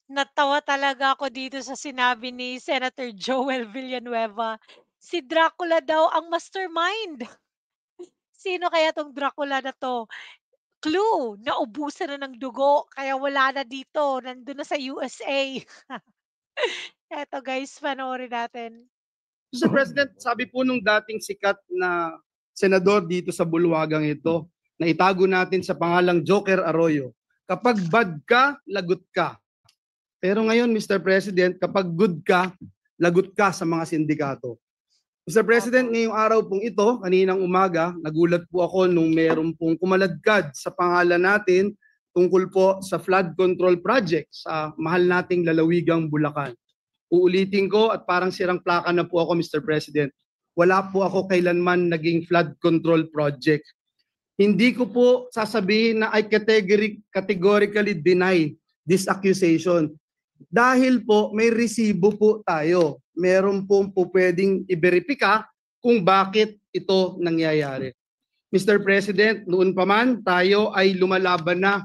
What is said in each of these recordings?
Natawa talaga ako dito sa sinabi ni Senator Joel Villanueva. Si Dracula daw ang mastermind. Sino kaya 'tong Dracula na 'to? Clue, naubusan na ng dugo kaya wala na dito, nandun na sa USA. Eto guys, panoorin natin. Mr. President, sabi po nung dating sikat na senador dito sa bulwagang ito, na itago natin sa pangalang Joker Arroyo, kapag bad ka, lagot ka. Pero ngayon, Mr. President, kapag good ka, lagot ka sa mga sindikato. Mr. President, ngayong araw pong ito, kaninang umaga, nagulat po ako nung meron pong kumaladkad sa pangalan natin tungkol po sa flood control project sa mahal nating lalawigang Bulacan. Uulitin ko at parang sirang plaka na po ako, Mr. President. Wala po ako kailanman naging flood control project. Hindi ko po sasabihin na I categorically deny this accusation. Dahil po may resibo po tayo. Meron po pwedeng i-verifika kung bakit ito nangyayari. Mr. President, noon pa man tayo ay lumalaban na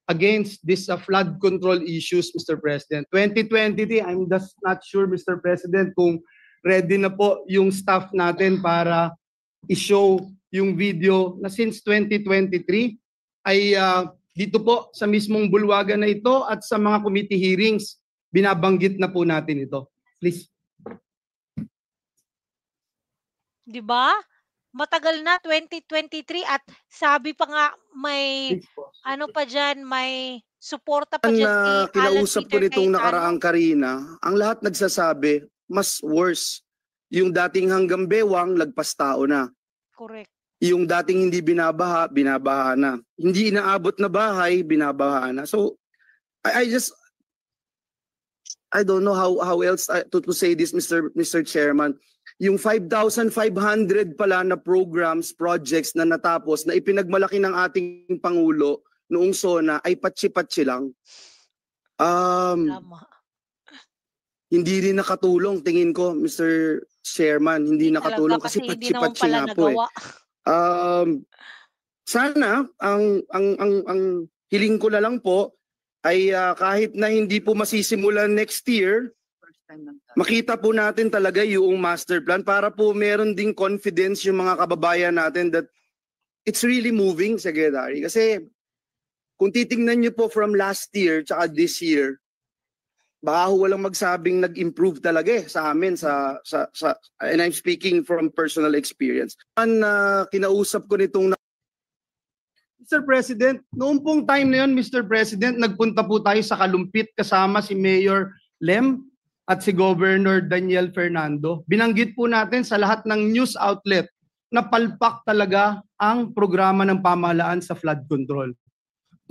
against this flood control issues, Mr. President. 2023, I'm just not sure, Mr. President, kung ready na po yung staff natin para i-show yung video na since 2023 ay dito po sa mismong bulwagan na ito at sa mga committee hearings, binabanggit na po natin ito. Please. Di ba? Matagal na, 2023 at sabi pa nga may ano pa dyan, may suporta pa dyan si Alan Kinausap ko Peter nitong Cayetano. nakaraang Karina, ang lahat nagsasabi, mas worse. Yung dating hanggang bewang, lagpas tao na. Correct. Yung dating hindi binabaha, binabaha na. Hindi inaabot na bahay, binabaha na. So, I don't know how else to say this, Mr. Chairman. Yung 5,500 pala na programs, projects na natapos, na ipinagmalaki ng ating Pangulo noong SONA ay patsi-patsi lang. Hindi rin nakatulong, tingin ko, Mr. Chairman, hindi nakatulong kasi patsi-patsi nga po eh. Sana ang hiling ko na lang po ay kahit na hindi po masisimulan next year, makita po natin talaga yung master plan para po meron ding confidence yung mga kababayan natin that it's really moving, Secretary. Kasi kung titingnan niyo po from last year tsaka this year, baka walang magsabing nag-improve talaga sa amin and I'm speaking from personal experience. Kinausap ko nitong Mr. President, noong pong time na yun, Mr. President, nagpunta po tayo sa Kalumpit kasama si Mayor Lem at si Governor Daniel Fernando. Binanggit po natin sa lahat ng news outlet na palpak talaga ang programa ng pamahalaan sa flood control.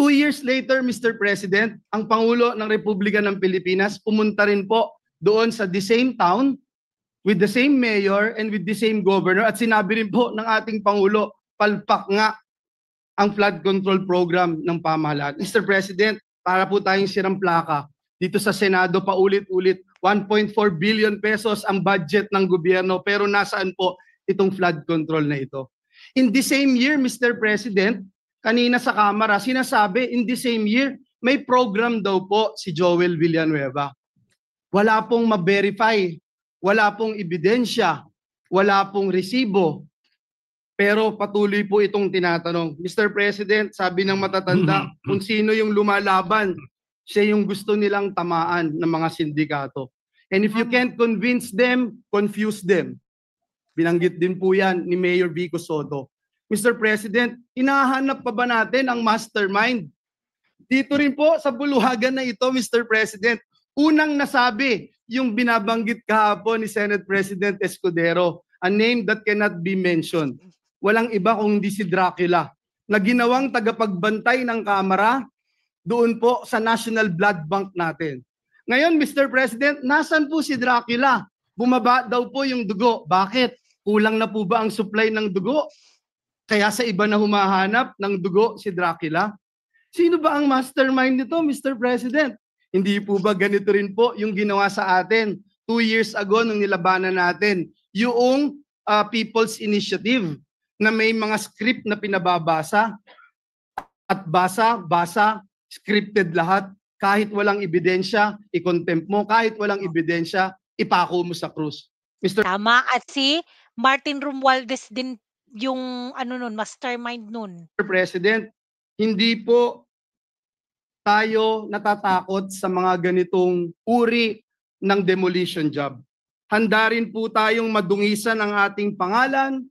2 years later, Mr. President, ang Pangulo ng Republika ng Pilipinas pumunta rin po doon sa the same town with the same mayor and with the same governor at sinabi rin po ng ating Pangulo, palpak nga ang flood control program ng pamahalaan. Mr. President, para po tayong sirang plaka, dito sa Senado paulit-ulit, 1.4 billion pesos ang budget ng gobyerno pero nasaan po itong flood control na ito? In the same year, Mr. President, kanina sa Kamara, sinasabi in the same year, may program daw po si Joel Villanueva. Wala pong ma-verify, wala pong ebidensya, wala pong resibo. Pero patuloy po itong tinatanong. Mr. President, sabi ng matatanda, kung sino yung lumalaban, siya yung gusto nilang tamaan ng mga sindikato. And if you can't convince them, confuse them. Binanggit din po yan ni Mayor Vico Soto. Mr. President, hinahanap pa ba natin ang mastermind? Dito rin po sa bulwagan na ito, Mr. President, unang nasabi yung binabanggit kahapon ni Senate President Escudero, a name that cannot be mentioned. Walang iba kundi si Dracula, na ginawang tagapagbantay ng Kamara doon po sa National Blood Bank natin. Ngayon, Mr. President, nasan po si Dracula? Bumaba daw po yung dugo. Bakit? Kulang na po ba ang supply ng dugo? Kaya sa iba na humahanap ng dugo si Dracula? Sino ba ang mastermind nito, Mr. President? Hindi po ba ganito rin po yung ginawa sa atin 2 years ago nung nilabanan natin yung People's Initiative na may mga script na pinababasa at basa, scripted lahat. Kahit walang ebidensya, i-contempt mo. Kahit walang ebidensya, ipako mo sa krus. Mr. Tama, at si Martin Romualdez din yung ano nun, mastermind nun. President, hindi po tayo natatakot sa mga ganitong uri ng demolition job. Handa rin po tayong madungisan ang ating pangalan,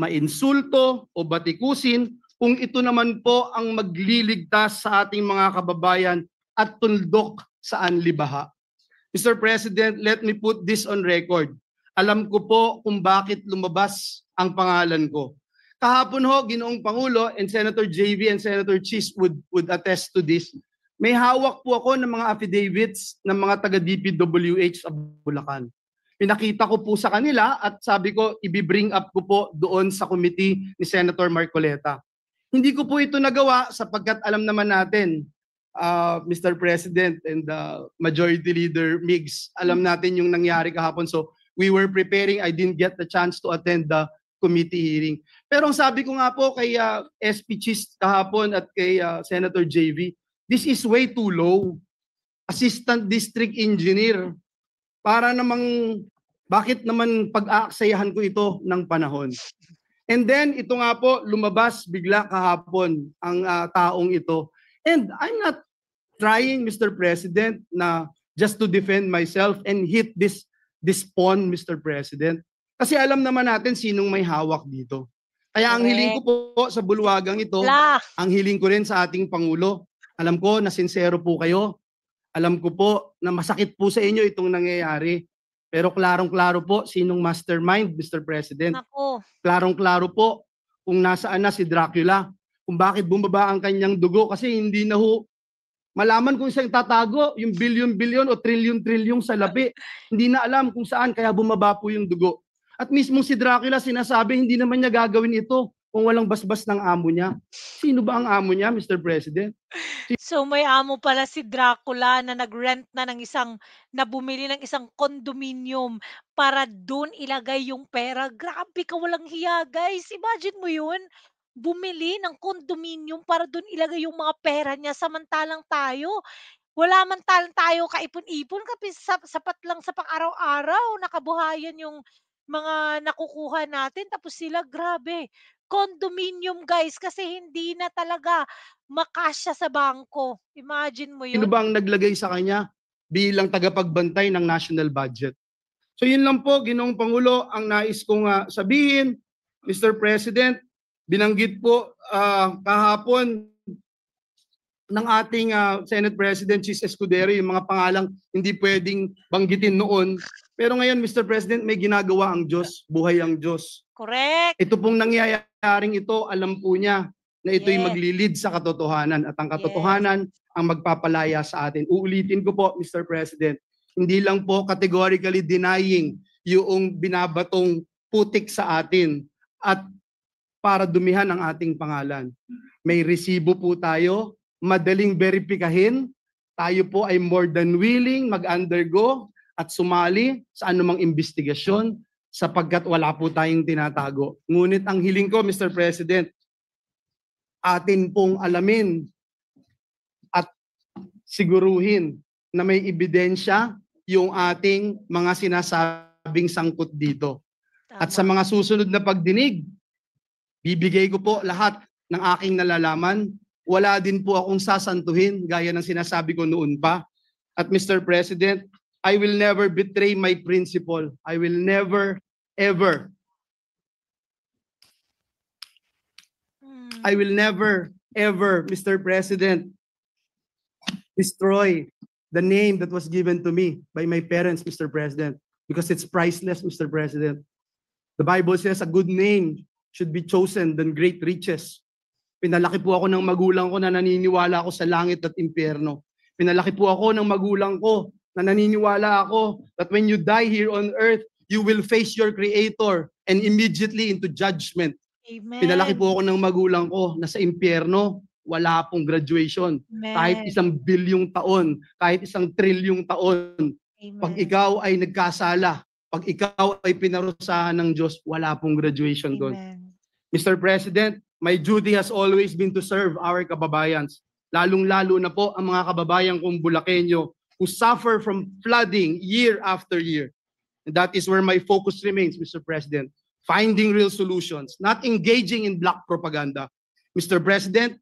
mainsulto o batikusin kung ito naman po ang magliligtas sa ating mga kababayan at tuldok sa anlibaha. Mr. President, let me put this on record. Alam ko po kung bakit lumabas ang pangalan ko. Kahapon ho, Ginoong Pangulo, and Senator JV and Senator Chis would attest to this. May hawak po ako ng mga affidavits ng mga taga-DPWH sa Bulacan. Pinakita ko po sa kanila at sabi ko, i-bring up ko po doon sa committee ni Senator Marcoleta. Hindi ko po ito nagawa sapagkat alam naman natin, Mr. President and Majority Leader Migs, alam natin yung nangyari kahapon. So we were preparing, I didn't get the chance to attend the committee hearing. Pero ang sabi ko nga po kay SP Chis kahapon at kay Senator JV, this is way too low. Assistant District Engineer. Para namang, bakit naman pag-aaksayahan ko ito ng panahon? And then, ito nga po, lumabas bigla kahapon ang taong ito. And I'm not trying, Mr. President, na just to defend myself and hit this pawn, Mr. President. Kasi alam naman natin sinong may hawak dito. Kaya ang hiling ko po sa bulwagang ito, ang hiling ko rin sa ating Pangulo, alam ko na sincero po kayo. Alam ko po na masakit po sa inyo itong nangyayari. Pero klarong-klaro po sinong mastermind, Mr. President. Ako. Klarong-klaro po kung nasaan na si Dracula. Kung bakit bumaba ang kanyang dugo. Kasi hindi na ho malaman kung saan tatago yung bilyon-bilyon o trilyon-trilyon sa labi. Hindi na alam kung saan kaya bumaba po yung dugo. At mismo si Dracula sinasabi hindi naman niya gagawin ito kung walang basbas ng amo niya. Sino ba ang amo niya, Mr. President? So may amo pala si Dracula na nag-rent na ng na bumili ng isang condominium para doon ilagay yung pera. Grabe ka, walang hiya, guys. Imagine mo yun. Bumili ng condominium para doon ilagay yung mga pera niya samantalang tayo. Wala man tayo kaipon-ipon, sapat lang sa pang-araw-araw, nakabuhayan yung mga nakukuha natin. Tapos sila, grabe, condominium guys, kasi hindi na talaga makasya sa bangko. Imagine mo Sino yun. ba ang naglagay sa kanya bilang tagapagbantay ng national budget? So yun lang po, Ginoong Pangulo, ang nais kong sabihin, Mr. President, binanggit po kahapon ng ating Senate President Chis Escudero yung mga pangalang hindi pwedeng banggitin noon. Pero ngayon, Mr. President, may ginagawa ang Diyos, buhay ang Diyos. Correct. Ito pong nangyayaring ito, alam po niya na ito'y Yes. maglilid sa katotohanan at ang katotohanan ang magpapalaya sa atin. Uulitin ko po, Mr. President, hindi lang po categorically denying yung binabatong putik sa atin at para dumihan ang ating pangalan. May resibo po tayo, madaling verifikahin, tayo po ay more than willing mag-undergo at sumali sa anumang investigasyon sapagkat wala po tayong tinatago. Ngunit ang hiling ko, Mr. President, atin pong alamin at siguruhin na may ebidensya yung ating mga sinasabing sangkot dito. Tama. At sa mga susunod na pagdinig, bibigay ko po lahat ng aking nalalaman. Wala din po akong sasantuhin gaya ng sinasabi ko noon pa. At Mr. President, I will never betray my principle. I will never, ever I will never, ever, Mr. President, destroy the name that was given to me by my parents, Mr. President, because it's priceless, Mr. President. The Bible says a good name should be chosen than great riches. Pinalaki po ako ng magulang ko na naniniwala ako sa langit at impyerno. Pinalaki po ako ng magulang ko na naniniwala ako that when you die here on earth, you will face your Creator and immediately into judgment. Amen. Pinalaki po ako ng magulang ko na sa impyerno, wala pong graduation. Amen. Kahit 1 bilyong taon, kahit 1 trilyong taon, Amen. pag ikaw ay nagkasala, pag ikaw ay pinarusahan ng Diyos, wala pong graduation doon. Amen. Mr. President, my duty has always been to serve our kababayans. lalong-lalo na po ang mga kababayan kong Bulakenyo who suffer from flooding year after year. And that is where my focus remains, Mr. President, finding real solutions, not engaging in black propaganda. Mr. President,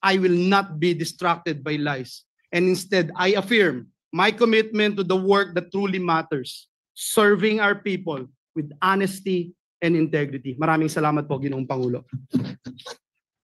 I will not be distracted by lies. And instead, I affirm my commitment to the work that truly matters, serving our people with honesty and integrity. Maraming salamat po, Ginoong Pangulo.